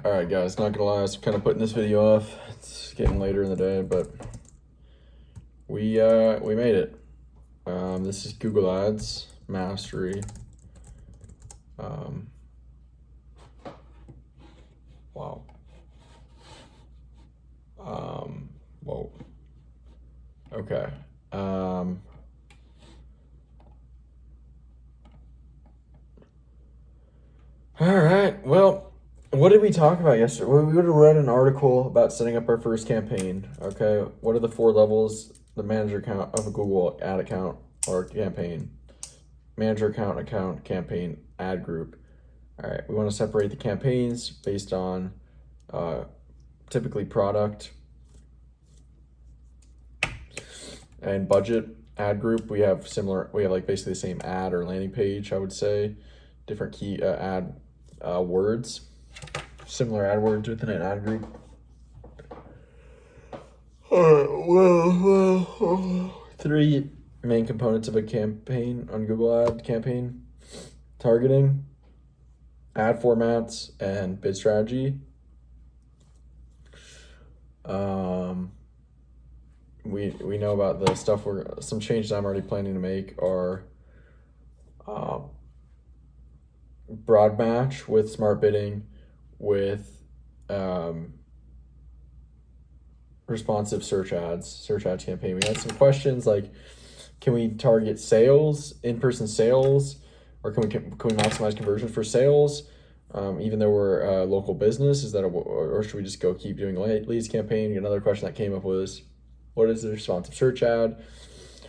All right, guys, not gonna lie, I was kind of putting this video off. It's getting later in the day, but we made it. This is Google Ads Mastery. Wow. Whoa. Okay. All right. Well, what did we talk about yesterday? Well, we would have read an article about setting up our first campaign. Okay. What are the 4 levels? The manager account of a Google ad account or campaign. Manager account, campaign, ad group. All right. We want to separate the campaigns based on typically product and budget. Ad group, we have like basically the same ad or landing page, I would say. Different key ad words, similar ad words within an ad group. Well, 3 main components of a campaign on Google Ad campaign: targeting, ad formats, and bid strategy. We know about the stuff some changes I'm already planning to make are broad match with smart bidding, with responsive search ads campaign. We had some questions like, can we target sales, in-person sales, or can we maximize conversion for sales? Even though we're a local business, or should we just keep doing leads campaign? Another question that came up was, what is the responsive search ad?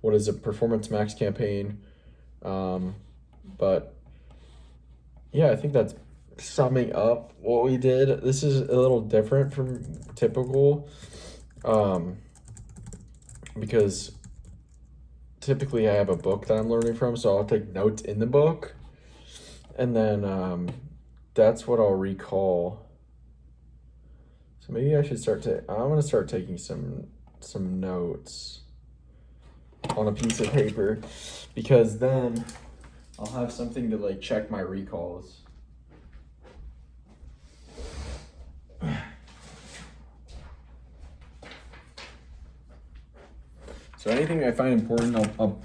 What is a performance max campaign? But yeah, I think that's summing up what we did. This is a little different from typical, because typically I have a book that I'm learning from, so I'll take notes in the book, and then that's what I'll recall. So maybe I should I'm gonna start taking some notes on a piece of paper, because then I'll have something to like check my recalls. So anything I find important, I'll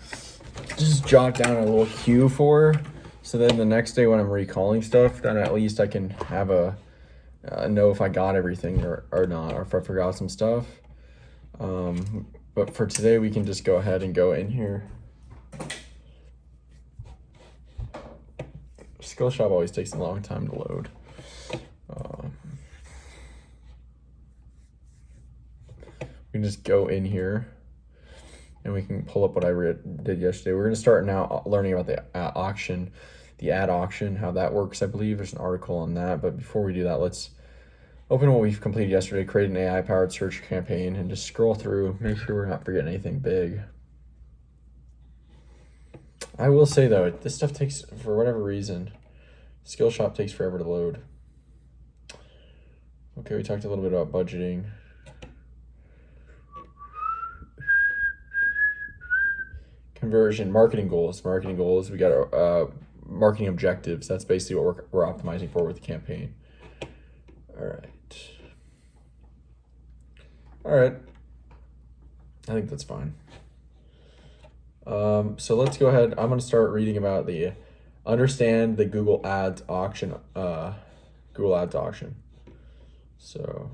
just jot down a little cue for. So then the next day when I'm recalling stuff, then at least I can have know if I got everything or not, or if I forgot some stuff. But for today, we can just go ahead and go in here. Skillshop always takes a long time to load. We can just go in here and we can pull up what I did yesterday. We're going to start now learning about the auction, the ad auction, how that works. I believe there's an article on that. But before we do that, let's open what we've completed yesterday, create an AI-powered search campaign, and just scroll through, make sure we're not forgetting anything big. I will say, though, this stuff takes, for whatever reason, Skillshop takes forever to load. Okay, we talked a little bit about budgeting. Conversion, marketing goals. We got our marketing objectives. That's basically what we're optimizing for with the campaign. All right. I think that's fine. So let's go ahead. I'm going to start reading about understand the Google Ads auction. So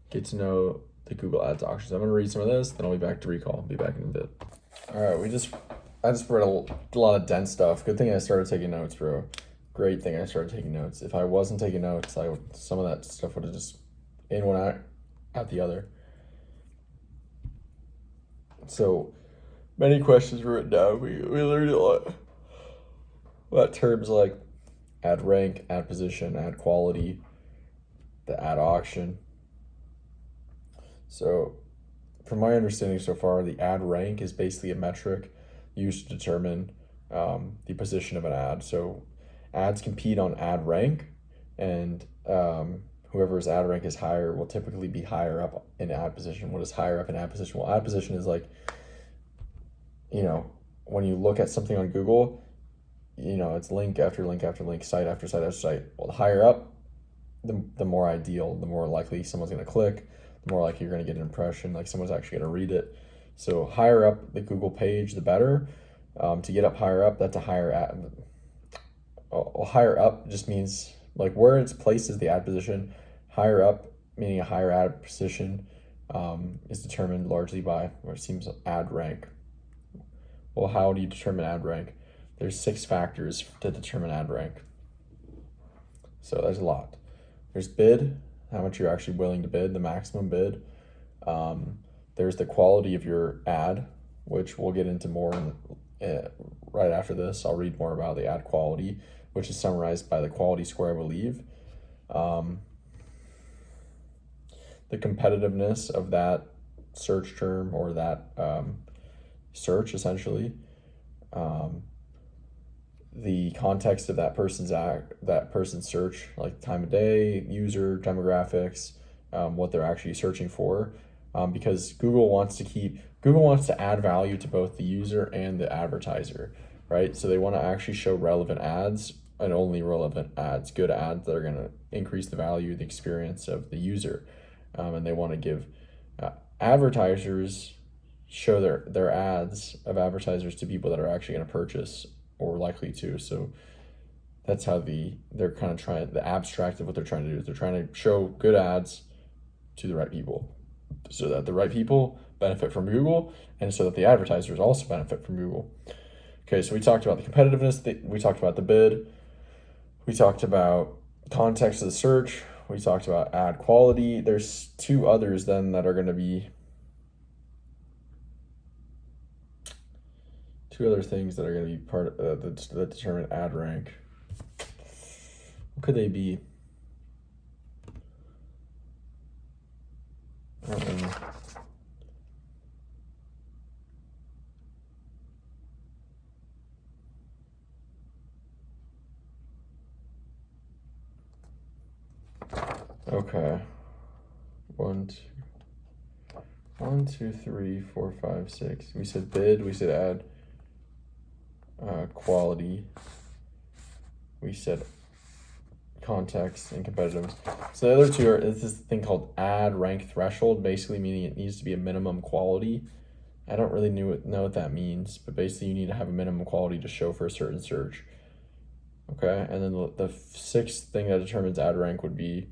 get to know the Google Ads auctions. I'm going to read some of this, then I'll be back to recall. I'll be back in a bit. All right, I just read a lot of dense stuff. Good thing I started taking notes, bro. Great thing I started taking notes. If I wasn't taking notes, some of that stuff would have just in one out the other. So many questions were written down. We learned a lot about terms like ad rank, ad position, ad quality, the ad auction. So from my understanding so far, the ad rank is basically a metric used to determine the position of an ad. So ads compete on ad rank, and whoever's ad rank is higher will typically be higher up in ad position. What is higher up in ad position? Well, ad position is like, when you look at something on Google, it's link after link after link, site after site after site. Well, the higher up, the more ideal, the more likely someone's going to click, the more likely you're going to get an impression, like someone's actually going to read it. So higher up the Google page, the better. To get up higher up, that's a higher ad. Higher up just means like where it's placed as the ad position. Higher up, meaning a higher ad position, is determined largely by what seems ad rank. Well, how do you determine ad rank? There's 6 factors to determine ad rank. So there's a lot. There's bid, how much you're actually willing to bid, the maximum bid. There's the quality of your ad, which we'll get into more right after this. I'll read more about the ad quality, which is summarized by the quality score, I believe. The competitiveness of that search term or that search, essentially. The context of that person's search, like time of day, user demographics, what they're actually searching for, because Google wants to add value to both the user and the advertiser, right? So they want to actually show relevant ads and only relevant ads, good ads that are going to increase the value, the experience of the user, and they want to give advertisers show their ads of advertisers to people that are actually going to purchase or likely to. So that's how they're kind of trying, the abstract of what they're trying to do is they're trying to show good ads to the right people so that the right people benefit from Google and so that the advertisers also benefit from Google. Okay, so we talked about the competitiveness, we talked about the bid, we talked about context of the search, we talked about ad quality. There's 2 others then that are going to be 2 other things that are going to be part of that determine ad rank. What could they be? I don't know. Okay. 1, 2, 3, 4, 5, 6. We said bid, we said ad quality, we said context and competitiveness. So the other 2 are, it's this thing called ad rank threshold, basically meaning it needs to be a minimum quality. I don't really know what that means, but basically you need to have a minimum quality to show for a certain search. Okay, and then the 6th thing that determines ad rank would be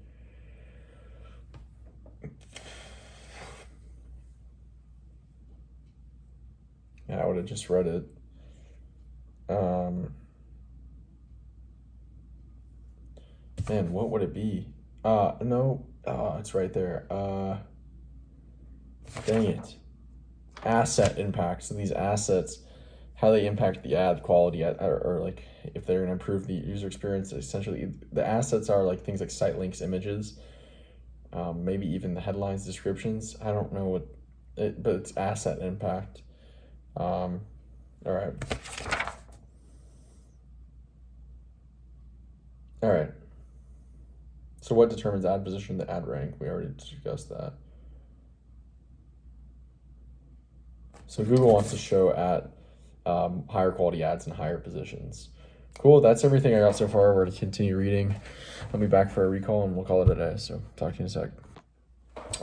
I would have just read it. Man, what would it be? No, it's right there. Dang it. Asset impact. So these assets, how they impact the ad quality, or like if they're gonna improve the user experience. Essentially, the assets are like things like site links, images, maybe even the headlines, descriptions. I don't know but it's asset impact. All right. All right. So what determines ad position? The ad rank. We already discussed that. So Google wants to show at higher quality ads in higher positions. Cool. That's everything I got so far. We're going to continue reading. I'll be back for a recall and we'll call it a day. So talk to you in a sec.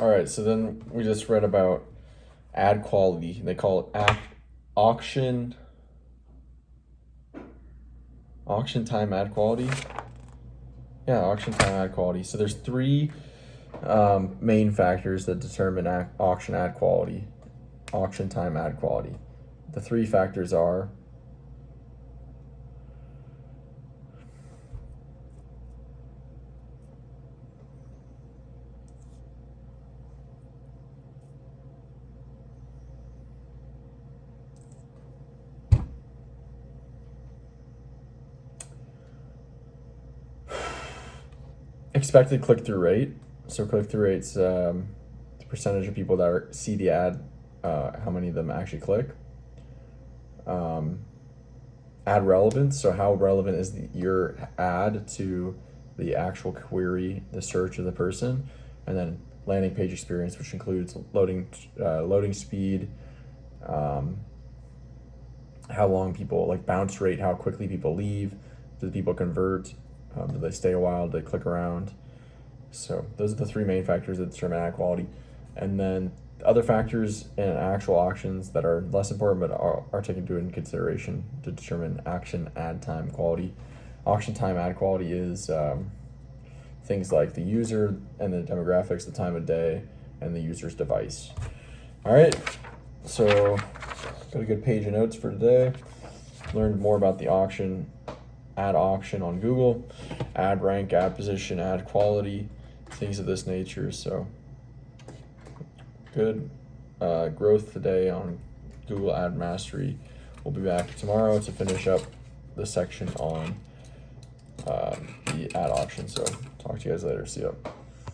All right. So then we just read about ad quality. They call it auction time ad quality. Yeah, auction time ad quality. So there's 3 main factors that determine auction ad quality, auction time ad quality. The 3 factors are expected click-through rate. So click-through rate's the percentage of people that see the ad, how many of them actually click. Ad relevance, so how relevant is your ad to the actual query, the search of the person. And then landing page experience, which includes loading speed, how long people, like bounce rate, how quickly people leave, do people convert, do they stay a while, do they click around. So those are the three main factors that determine ad quality. And then other factors in actual auctions that are less important but are taken into consideration to determine auction ad time quality. Auction time ad quality is things like the user and the demographics, the time of day, and the user's device. All right, so got a good page of notes for today. Learned more about the ad auction on Google, ad rank, ad position, ad quality, things of this nature. So good growth today on Google Ad Mastery. We'll be back tomorrow to finish up the section on the ad auction. So talk to you guys later. See ya.